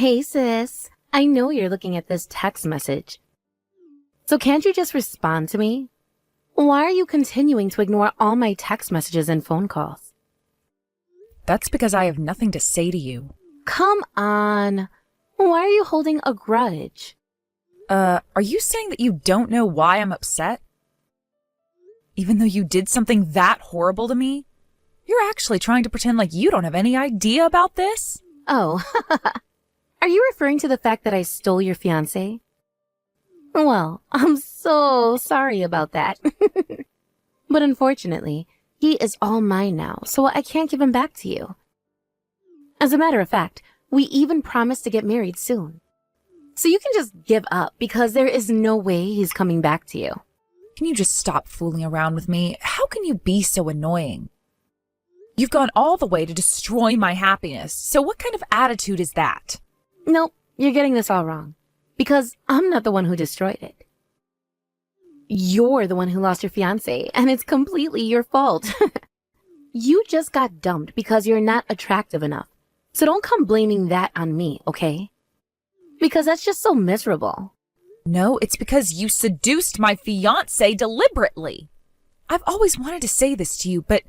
Hey sis, I know you're looking at this text message. So can't you just respond to me? Why are you continuing to ignore all my text messages and phone calls? That's because I have nothing to say to you. Come on. Why are you holding a grudge? Are you saying that you don't know why I'm upset? Even though you did something that horrible to me? You're actually trying to pretend like you don't have any idea about this? Oh, are you referring to the fact that I stole your fiancé? Well, I'm so sorry about that. But unfortunately, he is all mine now, so I can't give him back to you. As a matter of fact, we even promised to get married soon. So you can just give up because there is no way he's coming back to you. Can you just stop fooling around with me? How can you be so annoying? You've gone all the way to destroy my happiness, so what kind of attitude is that? Nope, you're getting this all wrong. Because I'm not the one who destroyed it. You're the one who lost your fiancé, and it's completely your fault. You just got dumped because you're not attractive enough. So don't come blaming that on me, okay? Because that's just so miserable. No, it's because you seduced my fiancé deliberately. I've always wanted to say this to you, but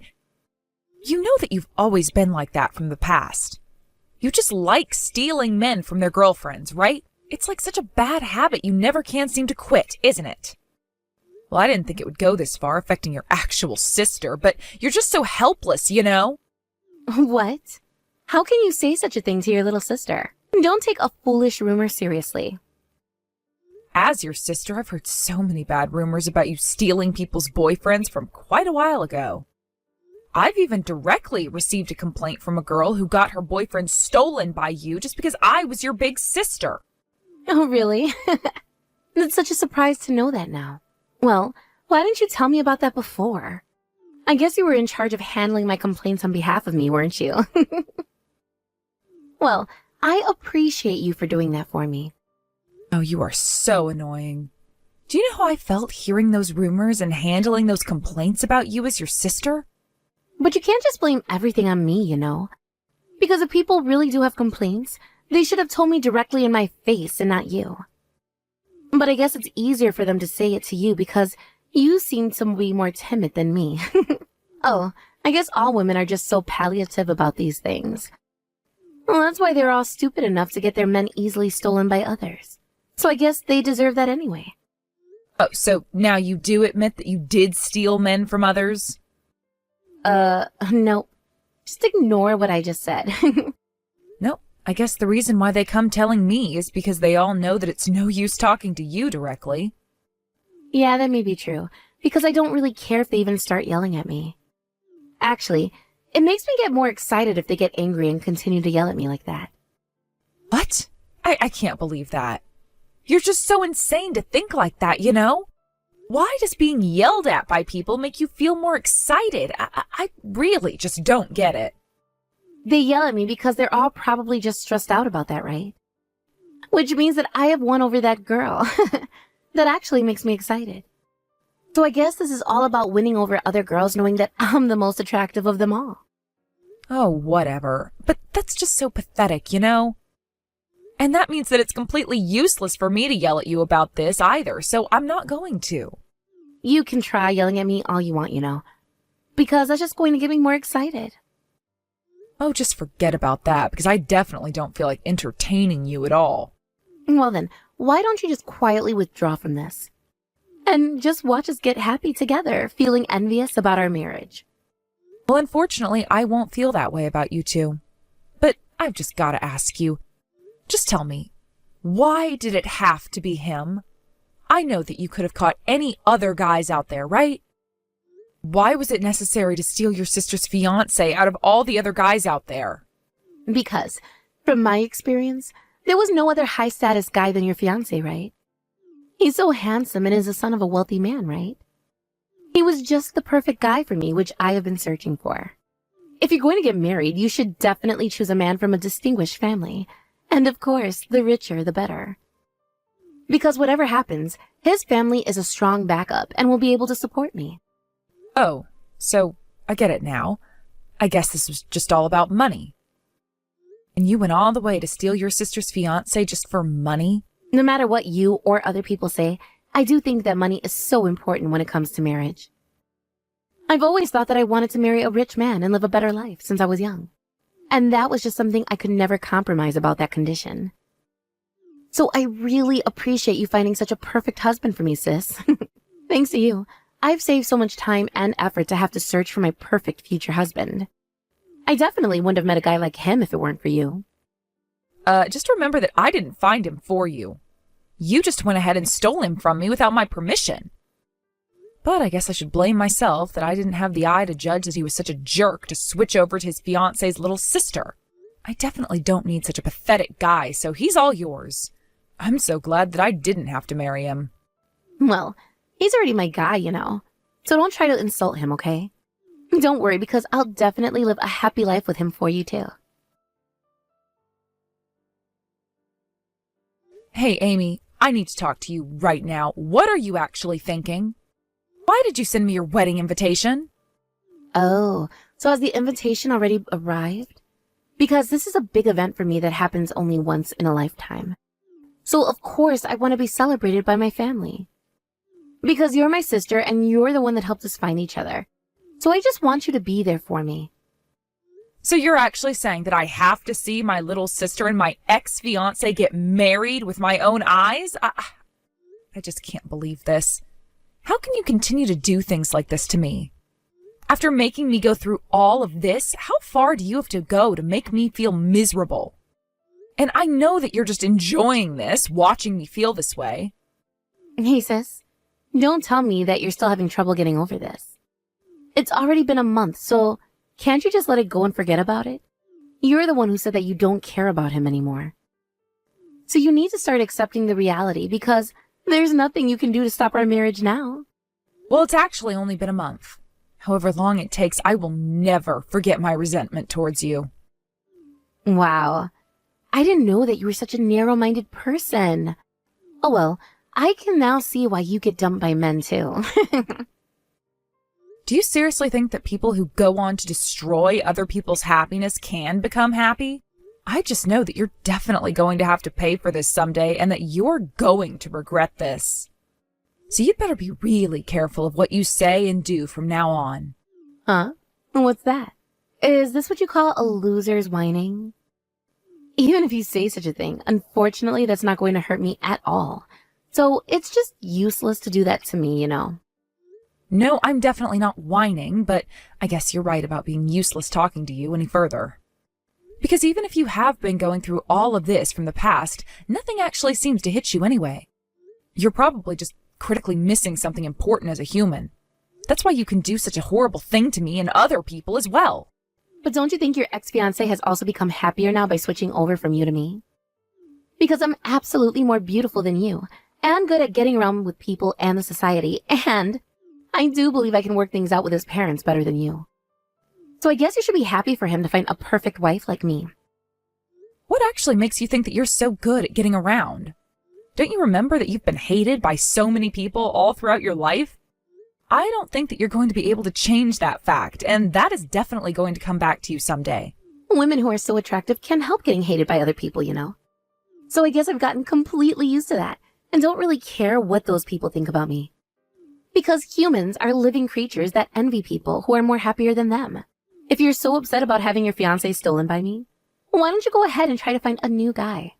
you know that you've always been like that from the past. You just like stealing men from their girlfriends, right? It's like such a bad habit you never can seem to quit, isn't it? Well, I didn't think it would go this far, affecting your actual sister, but you're just so helpless, you know? What? How can you say such a thing to your little sister? Don't take a foolish rumor seriously. As your sister, I've heard so many bad rumors about you stealing people's boyfriends from quite a while ago. I've even directly received a complaint from a girl who got her boyfriend stolen by you just because I was your big sister. Oh, really? It's such a surprise to know that now. Well, why didn't you tell me about that before? I guess you were in charge of handling my complaints on behalf of me, weren't you? Well, I appreciate you for doing that for me. Oh, you are so annoying. Do you know how I felt hearing those rumors and handling those complaints about you as your sister? But you can't just blame everything on me, you know? Because if people really do have complaints, they should have told me directly in my face and not you. But I guess it's easier for them to say it to you because you seem to be more timid than me. Oh, I guess all women are just so palliative about these things. Well, that's why they're all stupid enough to get their men easily stolen by others. So I guess they deserve that anyway. Oh, so now you do admit that you did steal men from others? No. Just ignore what I just said. No, I guess the reason why they come telling me is because they all know that it's no use talking to you directly. Yeah, that may be true, because I don't really care if they even start yelling at me. Actually, it makes me get more excited if they get angry and continue to yell at me like that. What? I can't believe that. You're just so insane to think like that, you know? Why does being yelled at by people make you feel more excited? I really just don't get it. They yell at me because they're all probably just stressed out about that, right? Which means that I have won over that girl. That actually makes me excited. So I guess this is all about winning over other girls knowing that I'm the most attractive of them all. Oh, whatever. But that's just so pathetic, you know? And that means that it's completely useless for me to yell at you about this either, so I'm not going to. You can try yelling at me all you want, you know, because that's just going to get me more excited. Oh, just forget about that, because I definitely don't feel like entertaining you at all. Well then, why don't you just quietly withdraw from this? And just watch us get happy together, feeling envious about our marriage. Well, unfortunately, I won't feel that way about you two. But I've just got to ask you, just tell me, why did it have to be him? I know that you could have caught any other guys out there, right? Why was it necessary to steal your sister's fiancé out of all the other guys out there? Because, from my experience, there was no other high-status guy than your fiancé, right? He's so handsome and is the son of a wealthy man, right? He was just the perfect guy for me, which I have been searching for. If you're going to get married, you should definitely choose a man from a distinguished family. And of course, the richer, the better. Because whatever happens, his family is a strong backup and will be able to support me. Oh, so I get it now. I guess this was just all about money. And you went all the way to steal your sister's fiancé just for money? No matter what you or other people say, I do think that money is so important when it comes to marriage. I've always thought that I wanted to marry a rich man and live a better life since I was young. And that was just something I could never compromise about that condition. So I really appreciate you finding such a perfect husband for me, sis. Thanks to you, I've saved so much time and effort to have to search for my perfect future husband. I definitely wouldn't have met a guy like him if it weren't for you. Just remember that I didn't find him for you. You just went ahead and stole him from me without my permission. But I guess I should blame myself that I didn't have the eye to judge that he was such a jerk to switch over to his fiancé's little sister. I definitely don't need such a pathetic guy, so he's all yours. I'm so glad that I didn't have to marry him. Well, he's already my guy, you know. So don't try to insult him, okay? Don't worry, because I'll definitely live a happy life with him for you, too. Hey, Amy, I need to talk to you right now. What are you actually thinking? Why did you send me your wedding invitation? Oh, so has the invitation already arrived? Because this is a big event for me that happens only once in a lifetime. So of course I want to be celebrated by my family. Because you're my sister and you're the one that helped us find each other. So I just want you to be there for me. So you're actually saying that I have to see my little sister and my ex-fiancé get married with my own eyes? I just can't believe this. How can you continue to do things like this to me? After making me go through all of this, how far do you have to go to make me feel miserable? And I know that you're just enjoying this, watching me feel this way. Hey sis, don't tell me that you're still having trouble getting over this. It's already been a month, so can't you just let it go and forget about it? You're the one who said that you don't care about him anymore. So you need to start accepting the reality because there's nothing you can do to stop our marriage now. Well, it's actually only been a month. However long it takes, I will never forget my resentment towards you. Wow. I didn't know that you were such a narrow-minded person. Oh well, I can now see why you get dumped by men too. Do you seriously think that people who go on to destroy other people's happiness can become happy? I just know that you're definitely going to have to pay for this someday and that you're going to regret this. So you'd better be really careful of what you say and do from now on. Huh? What's that? Is this what you call a loser's whining? Even if you say such a thing, unfortunately, that's not going to hurt me at all. So it's just useless to do that to me, you know. No, I'm definitely not whining, but I guess you're right about being useless talking to you any further. Because even if you have been going through all of this from the past, nothing actually seems to hit you anyway. You're probably just critically missing something important as a human. That's why you can do such a horrible thing to me and other people as well. But don't you think your ex-fiancé has also become happier now by switching over from you to me? Because I'm absolutely more beautiful than you, and good at getting around with people and the society, and I do believe I can work things out with his parents better than you. So I guess you should be happy for him to find a perfect wife like me. What actually makes you think that you're so good at getting around? Don't you remember that you've been hated by so many people all throughout your life? I don't think that you're going to be able to change that fact, and that is definitely going to come back to you someday. Women who are so attractive can help getting hated by other people, you know. So I guess I've gotten completely used to that, and don't really care what those people think about me. Because humans are living creatures that envy people who are more happier than them. If you're so upset about having your fiancé stolen by me, why don't you go ahead and try to find a new guy?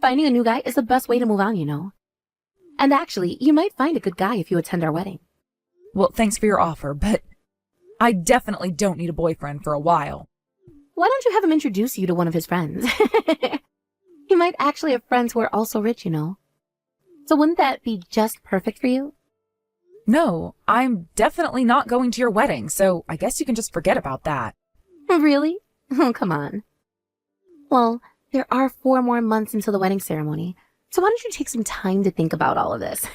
Finding a new guy is the best way to move on, you know. And actually, you might find a good guy if you attend our wedding. Well, thanks for your offer, but I definitely don't need a boyfriend for a while. Why don't you have him introduce you to one of his friends? He might actually have friends who are also rich, you know. So wouldn't that be just perfect for you? No, I'm definitely not going to your wedding, so I guess you can just forget about that. Really? Oh, come on. Well, there are 4 more months until the wedding ceremony, so why don't you take some time to think about all of this?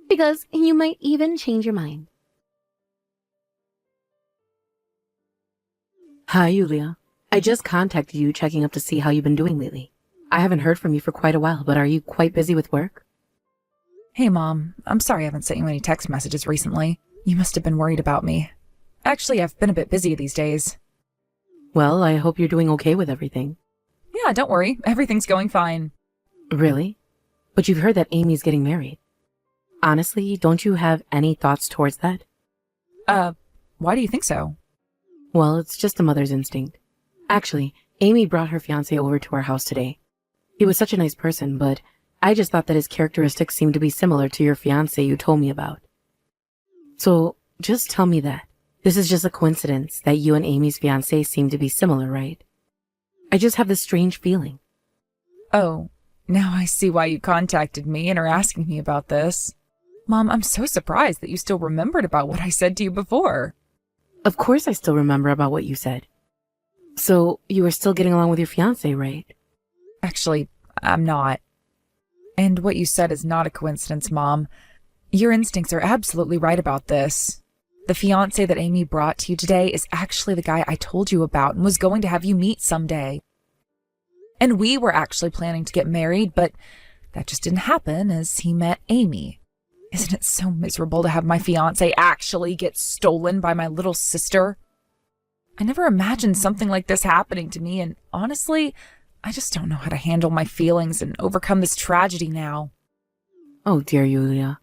Because you might even change your mind. Hi, Yulia. I just contacted you checking up to see how you've been doing lately. I haven't heard from you for quite a while, but are you quite busy with work? Hey, Mom. I'm sorry I haven't sent you any text messages recently. You must have been worried about me. Actually, I've been a bit busy these days. Well, I hope you're doing okay with everything. Yeah, don't worry. Everything's going fine. Really? But you've heard that Amy's getting married. Honestly, don't you have any thoughts towards that? Why do you think so? Well, it's just a mother's instinct. Actually, Amy brought her fiancé over to our house today. He was such a nice person, but I just thought that his characteristics seemed to be similar to your fiancé you told me about. So, just tell me that. This is just a coincidence that you and Amy's fiancé seem to be similar, right? I just have this strange feeling. Oh, now I see why you contacted me and are asking me about this. Mom, I'm so surprised that you still remembered about what I said to you before. Of course I still remember about what you said. So, you are still getting along with your fiancé, right? Actually, I'm not. And what you said is not a coincidence, Mom. Your instincts are absolutely right about this. The fiancé that Amy brought to you today is actually the guy I told you about and was going to have you meet someday. And we were actually planning to get married, but that just didn't happen as he met Amy. Isn't it so miserable to have my fiancé actually get stolen by my little sister? I never imagined something like this happening to me, and honestly, I just don't know how to handle my feelings and overcome this tragedy now. Oh dear, Yulia.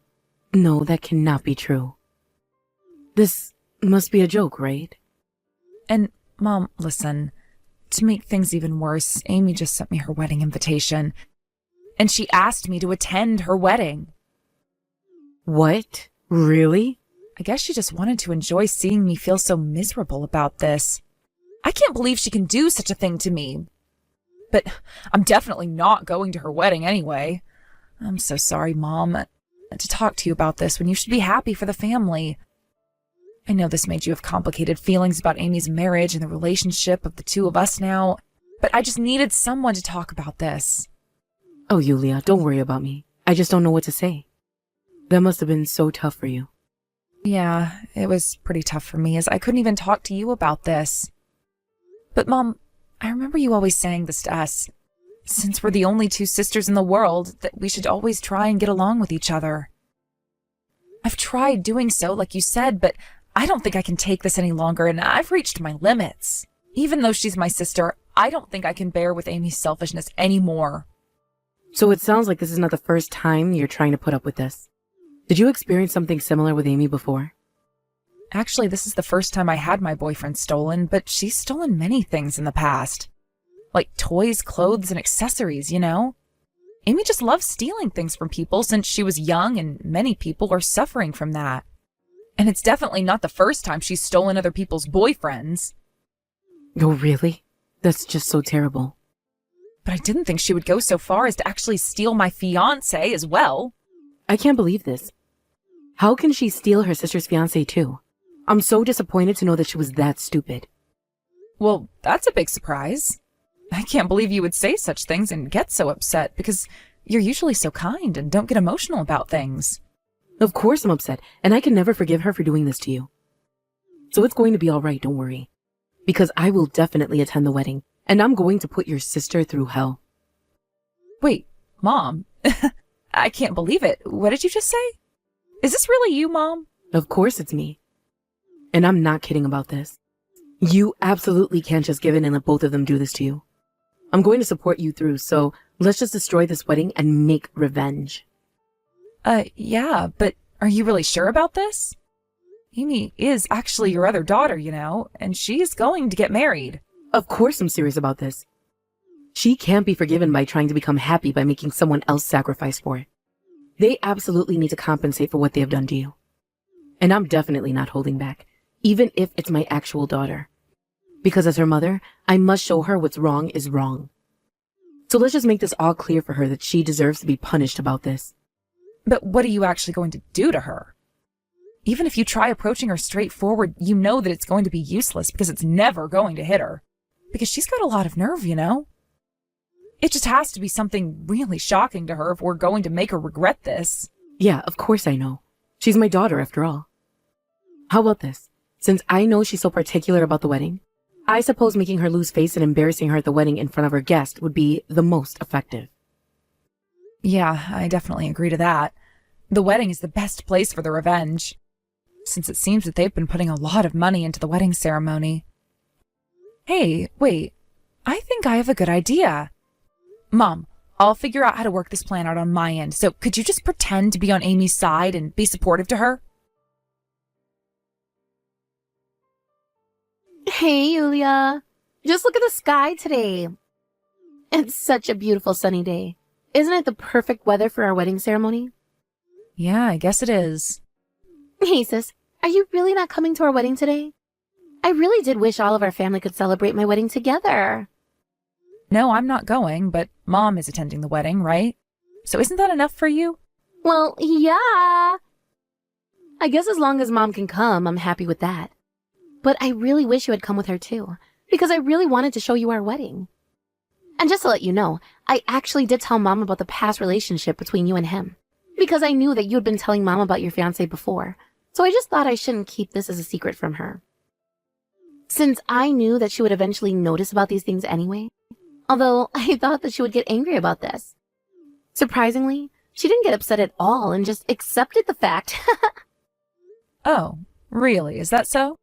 No, that cannot be true. This must be a joke, right? And, Mom, listen, to make things even worse, Amy just sent me her wedding invitation, and she asked me to attend her wedding. What? Really? I guess she just wanted to enjoy seeing me feel so miserable about this. I can't believe she can do such a thing to me. But I'm definitely not going to her wedding anyway. I'm so sorry, Mom, to talk to you about this when you should be happy for the family. I know this made you have complicated feelings about Amy's marriage and the relationship of the two of us now, but I just needed someone to talk about this. Oh, Yulia, don't worry about me. I just don't know what to say. That must have been so tough for you. Yeah, it was pretty tough for me as I couldn't even talk to you about this. But Mom, I remember you always saying this to us. Since we're the only two sisters in the world, that we should always try and get along with each other. I've tried doing so, like you said, but I don't think I can take this any longer, and I've reached my limits. Even though she's my sister, I don't think I can bear with Amy's selfishness anymore. So it sounds like this is not the first time you're trying to put up with this. Did you experience something similar with Amy before? Actually, this is the first time I had my boyfriend stolen, but she's stolen many things in the past. Like toys, clothes, and accessories, you know? Amy just loves stealing things from people since she was young, and many people are suffering from that. And it's definitely not the first time she's stolen other people's boyfriends. Oh, really? That's just so terrible. But I didn't think she would go so far as to actually steal my fiancé as well. I can't believe this. How can she steal her sister's fiancé too? I'm so disappointed to know that she was that stupid. Well, that's a big surprise. I can't believe you would say such things and get so upset because you're usually so kind and don't get emotional about things. Of course I'm upset, and I can never forgive her for doing this to you. So it's going to be all right, don't worry. Because I will definitely attend the wedding, and I'm going to put your sister through hell. Wait, Mom? I can't believe it. What did you just say? Is this really you, Mom? Of course it's me. And I'm not kidding about this. You absolutely can't just give in and let both of them do this to you. I'm going to support you through, so let's just destroy this wedding and make revenge. Yeah, but are you really sure about this? Amy is actually your other daughter, you know, and she's going to get married. Of course I'm serious about this. She can't be forgiven by trying to become happy by making someone else sacrifice for it. They absolutely need to compensate for what they have done to you. And I'm definitely not holding back, even if it's my actual daughter. Because as her mother, I must show her what's wrong is wrong. So let's just make this all clear for her that she deserves to be punished about this. But what are you actually going to do to her? Even if you try approaching her straightforward, you know that it's going to be useless because it's never going to hit her. Because she's got a lot of nerve, you know? It just has to be something really shocking to her if we're going to make her regret this. Yeah, of course I know. She's my daughter after all. How about this? Since I know she's so particular about the wedding, I suppose making her lose face and embarrassing her at the wedding in front of her guest would be the most effective. Yeah, I definitely agree to that. The wedding is the best place for the revenge, since it seems that they've been putting a lot of money into the wedding ceremony. Hey, wait, I think I have a good idea. Mom, I'll figure out how to work this plan out on my end, so could you just pretend to be on Amy's side and be supportive to her? Hey, Yulia. Just look at the sky today. It's such a beautiful sunny day. Isn't it the perfect weather for our wedding ceremony? Yeah, I guess it is. Hey, sis, are you really not coming to our wedding today? I really did wish all of our family could celebrate my wedding together. No, I'm not going, but Mom is attending the wedding, right? So isn't that enough for you? Well, yeah. I guess as long as Mom can come, I'm happy with that. But I really wish you had come with her too, because I really wanted to show you our wedding. And just to let you know, I actually did tell Mom about the past relationship between you and him, because I knew that you had been telling Mom about your fiancé before, so I just thought I shouldn't keep this as a secret from her. Since I knew that she would eventually notice about these things anyway, although I thought that she would get angry about this. Surprisingly, she didn't get upset at all and just accepted the fact. Oh, really? Is that so?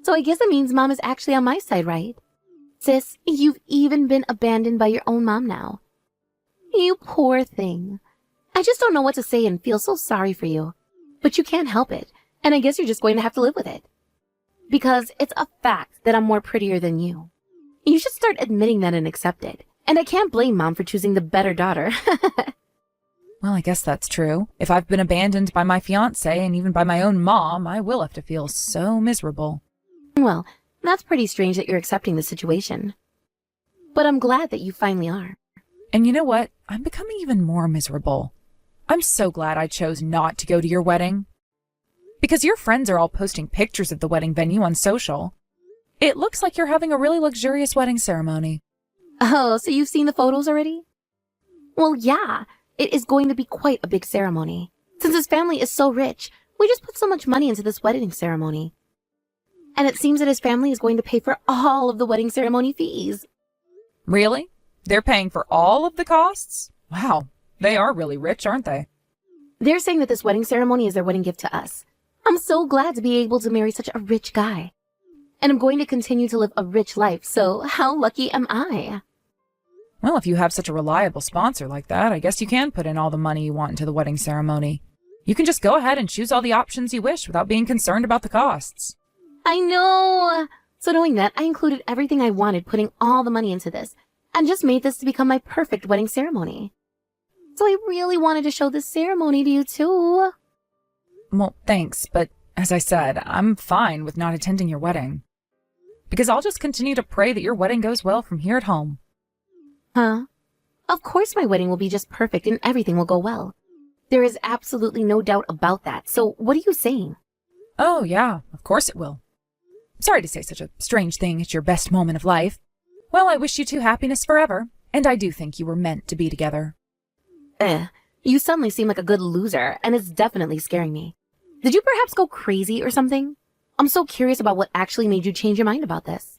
So I guess it means Mom is actually on my side, right? Sis, you've even been abandoned by your own mom now. You poor thing. I just don't know what to say and feel so sorry for you. But you can't help it, and I guess you're just going to have to live with it. Because it's a fact that I'm more prettier than you. You should start admitting that and accept it. And I can't blame Mom for choosing the better daughter. Well, I guess that's true. If I've been abandoned by my fiancé and even by my own mom, I will have to feel so miserable. Well, that's pretty strange that you're accepting the situation. But I'm glad that you finally are. And you know what? I'm becoming even more miserable. I'm so glad I chose not to go to your wedding. Because your friends are all posting pictures of the wedding venue on social. It looks like you're having a really luxurious wedding ceremony. Oh, so you've seen the photos already? Well, yeah, it is going to be quite a big ceremony. Since his family is so rich, we just put so much money into this wedding ceremony. And it seems that his family is going to pay for all of the wedding ceremony fees. Really? They're paying for all of the costs? Wow, they are really rich, aren't they? They're saying that this wedding ceremony is their wedding gift to us. I'm so glad to be able to marry such a rich guy. And I'm going to continue to live a rich life, so how lucky am I? Well, if you have such a reliable sponsor like that, I guess you can put in all the money you want into the wedding ceremony. You can just go ahead and choose all the options you wish without being concerned about the costs. I know! So knowing that, I included everything I wanted, putting all the money into this, and just made this to become my perfect wedding ceremony. So I really wanted to show this ceremony to you too. Well, thanks, but as I said, I'm fine with not attending your wedding. Because I'll just continue to pray that your wedding goes well from here at home. Huh? Of course my wedding will be just perfect and everything will go well. There is absolutely no doubt about that, so what are you saying? Oh, yeah, of course it will. Sorry to say such a strange thing at your best moment of life. Well, I wish you two happiness forever, and I do think you were meant to be together. You suddenly seem like a good loser, and it's definitely scaring me. Did you perhaps go crazy or something? I'm so curious about what actually made you change your mind about this.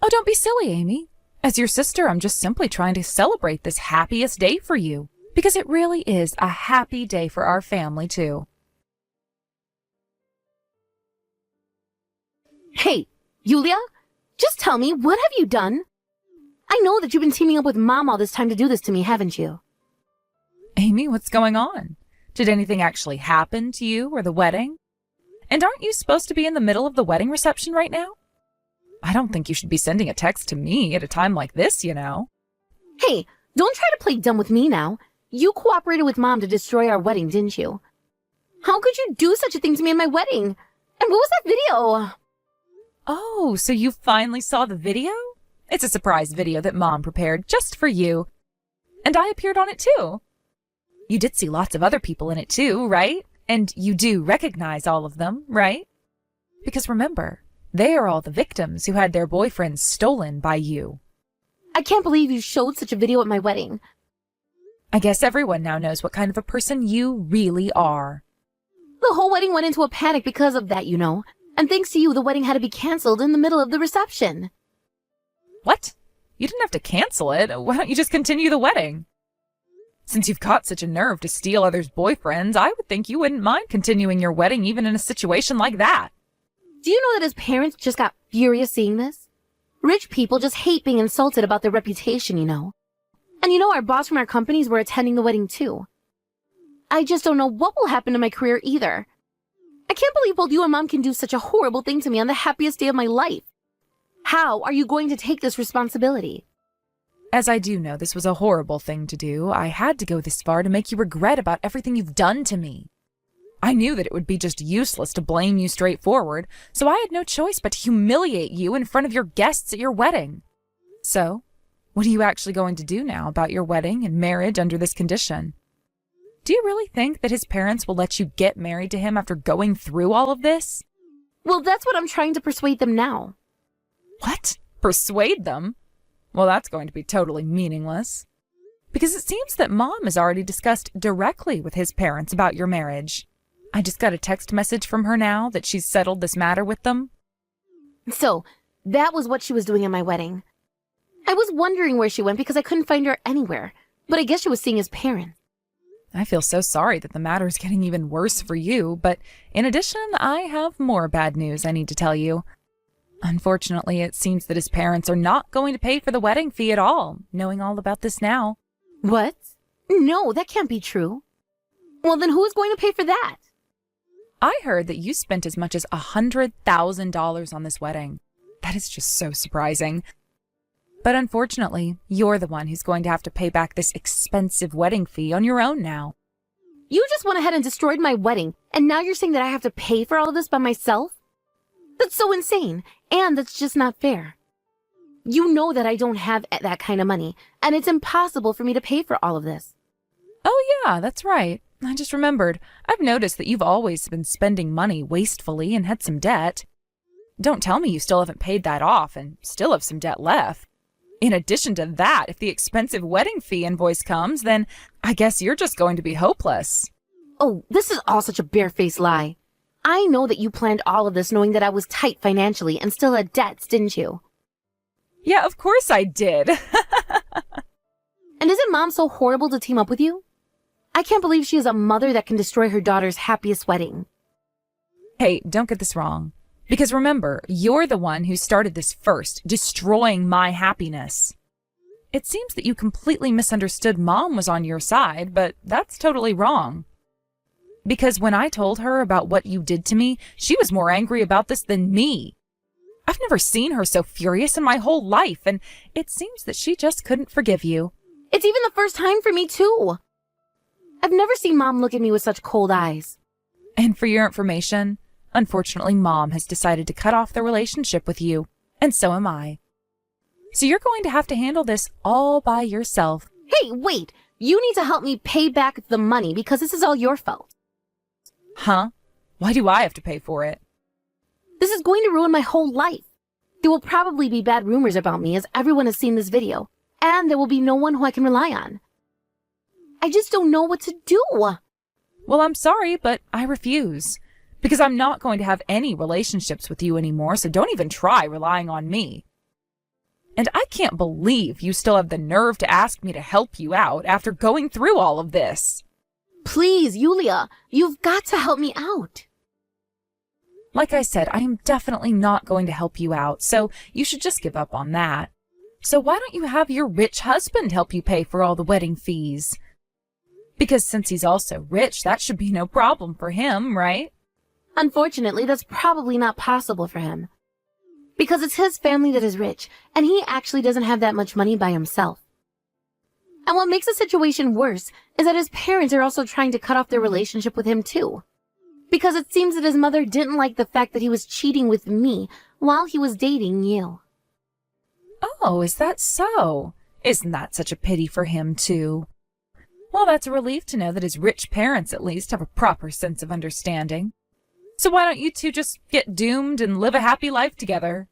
Oh, don't be silly, Amy. As your sister, I'm just simply trying to celebrate this happiest day for you, because it really is a happy day for our family, too. Hey, Yulia, just tell me, what have you done? I know that you've been teaming up with Mom all this time to do this to me, haven't you? Amy, what's going on? Did anything actually happen to you or the wedding? And aren't you supposed to be in the middle of the wedding reception right now? I don't think you should be sending a text to me at a time like this, you know. Hey, don't try to play dumb with me now. You cooperated with Mom to destroy our wedding, didn't you? How could you do such a thing to me in my wedding? And what was that video? Oh, so you finally saw the video? It's a surprise video that Mom prepared just for you. And I appeared on it too. You did see lots of other people in it too, right? And you do recognize all of them, right? Because remember, they are all the victims who had their boyfriends stolen by you. I can't believe you showed such a video at my wedding. I guess everyone now knows what kind of a person you really are. The whole wedding went into a panic because of that, you know. And thanks to you, the wedding had to be canceled in the middle of the reception. What? You didn't have to cancel it. Why don't you just continue the wedding? Since you've got such a nerve to steal others' boyfriends, I would think you wouldn't mind continuing your wedding even in a situation like that. Do you know that his parents just got furious seeing this? Rich people just hate being insulted about their reputation, you know. And our boss from our companies were attending the wedding too. I just don't know what will happen to my career either. I can't believe both you and Mom can do such a horrible thing to me on the happiest day of my life. How are you going to take this responsibility? As I do know this was a horrible thing to do, I had to go this far to make you regret about everything you've done to me. I knew that it would be just useless to blame you straightforward, so I had no choice but to humiliate you in front of your guests at your wedding. So, what are you actually going to do now about your wedding and marriage under this condition? Do you really think that his parents will let you get married to him after going through all of this? Well, that's what I'm trying to persuade them now. What? Persuade them? Well, that's going to be totally meaningless. Because it seems that Mom has already discussed directly with his parents about your marriage. I just got a text message from her now that she's settled this matter with them. So, that was what she was doing at my wedding. I was wondering where she went because I couldn't find her anywhere, but I guess she was seeing his parents. I feel so sorry that the matter is getting even worse for you, but in addition, I have more bad news I need to tell you. Unfortunately, it seems that his parents are not going to pay for the wedding fee at all, knowing all about this now. What? No, that can't be true. Well, then who is going to pay for that? I heard that you spent as much as $100,000 on this wedding. That is just so surprising. But unfortunately, you're the one who's going to have to pay back this expensive wedding fee on your own now. You just went ahead and destroyed my wedding, and now you're saying that I have to pay for all of this by myself? That's so insane, and that's just not fair. You know that I don't have that kind of money, and it's impossible for me to pay for all of this. Oh yeah, that's right. I just remembered. I've noticed that you've always been spending money wastefully and had some debt. Don't tell me you still haven't paid that off and still have some debt left. In addition to that, if the expensive wedding fee invoice comes, then I guess you're just going to be hopeless. Oh, this is all such a barefaced lie. I know that you planned all of this knowing that I was tight financially and still had debts, didn't you? Yeah, of course I did. And isn't Mom so horrible to team up with you? I can't believe she is a mother that can destroy her daughter's happiest wedding. Hey, don't get this wrong. Because remember, you're the one who started this first, destroying my happiness. It seems that you completely misunderstood Mom was on your side, but that's totally wrong. Because when I told her about what you did to me, she was more angry about this than me. I've never seen her so furious in my whole life, and it seems that she just couldn't forgive you. It's even the first time for me, too. I've never seen Mom look at me with such cold eyes. And for your information, unfortunately, Mom has decided to cut off the relationship with you, and so am I. So you're going to have to handle this all by yourself. Hey, wait! You need to help me pay back the money because this is all your fault. Huh? Why do I have to pay for it? This is going to ruin my whole life. There will probably be bad rumors about me as everyone has seen this video, and there will be no one who I can rely on. I just don't know what to do. Well, I'm sorry, but I refuse. Because I'm not going to have any relationships with you anymore, so don't even try relying on me. And I can't believe you still have the nerve to ask me to help you out after going through all of this. Please, Yulia, you've got to help me out. Like I said, I am definitely not going to help you out, so you should just give up on that. So why don't you have your rich husband help you pay for all the wedding fees? Because since he's also rich, that should be no problem for him, right? Unfortunately, that's probably not possible for him. Because it's his family that is rich, and he actually doesn't have that much money by himself. And what makes the situation worse is that his parents are also trying to cut off their relationship with him too. Because it seems that his mother didn't like the fact that he was cheating with me while he was dating you. Oh, is that so? Isn't that such a pity for him too? Well, that's a relief to know that his rich parents at least have a proper sense of understanding. So why don't you two just get doomed and live a happy life together?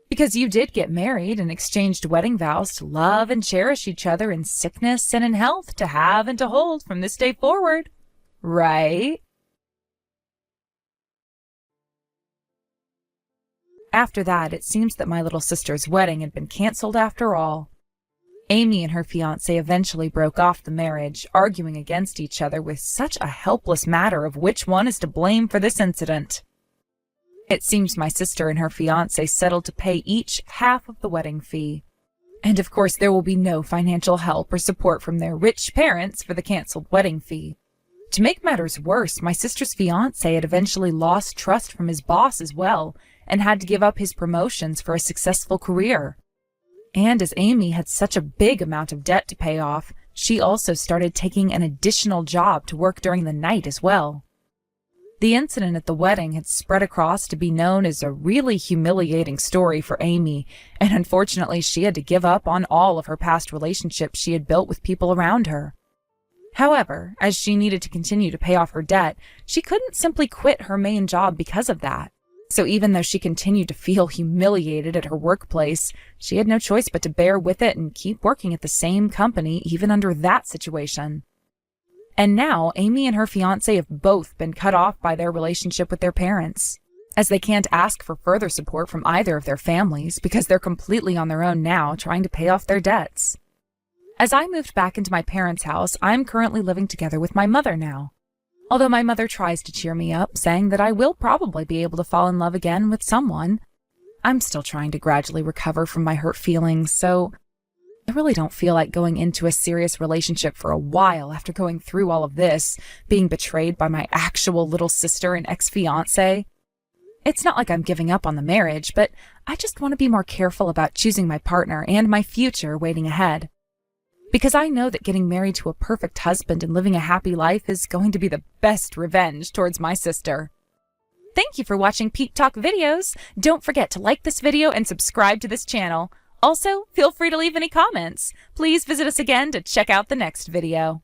Because you did get married and exchanged wedding vows to love and cherish each other in sickness and in health, to have and to hold from this day forward. Right? After that, it seems that my little sister's wedding had been canceled after all. Amy and her fiancé eventually broke off the marriage, arguing against each other with such a helpless matter of which one is to blame for this incident. It seems my sister and her fiancé settled to pay each half of the wedding fee. And of course, there will be no financial help or support from their rich parents for the canceled wedding fee. To make matters worse, my sister's fiancé had eventually lost trust from his boss as well and had to give up his promotions for a successful career. And as Amy had such a big amount of debt to pay off, she also started taking an additional job to work during the night as well. The incident at the wedding had spread across to be known as a really humiliating story for Amy, and unfortunately she had to give up on all of her past relationships she had built with people around her. However, as she needed to continue to pay off her debt, she couldn't simply quit her main job because of that. So even though she continued to feel humiliated at her workplace, she had no choice but to bear with it and keep working at the same company even under that situation. And now, Amy and her fiancé have both been cut off by their relationship with their parents, as they can't ask for further support from either of their families because they're completely on their own now trying to pay off their debts. As I moved back into my parents' house, I'm currently living together with my mother now. Although my mother tries to cheer me up, saying that I will probably be able to fall in love again with someone, I'm still trying to gradually recover from my hurt feelings, so I really don't feel like going into a serious relationship for a while after going through all of this, being betrayed by my actual little sister and ex-fiancé. It's not like I'm giving up on the marriage, but I just want to be more careful about choosing my partner and my future waiting ahead. Because I know that getting married to a perfect husband and living a happy life is going to be the best revenge towards my sister. Thank you for watching Peep Talk videos. Don't forget to like this video and subscribe to this channel. Also, feel free to leave any comments. Please visit us again to check out the next video.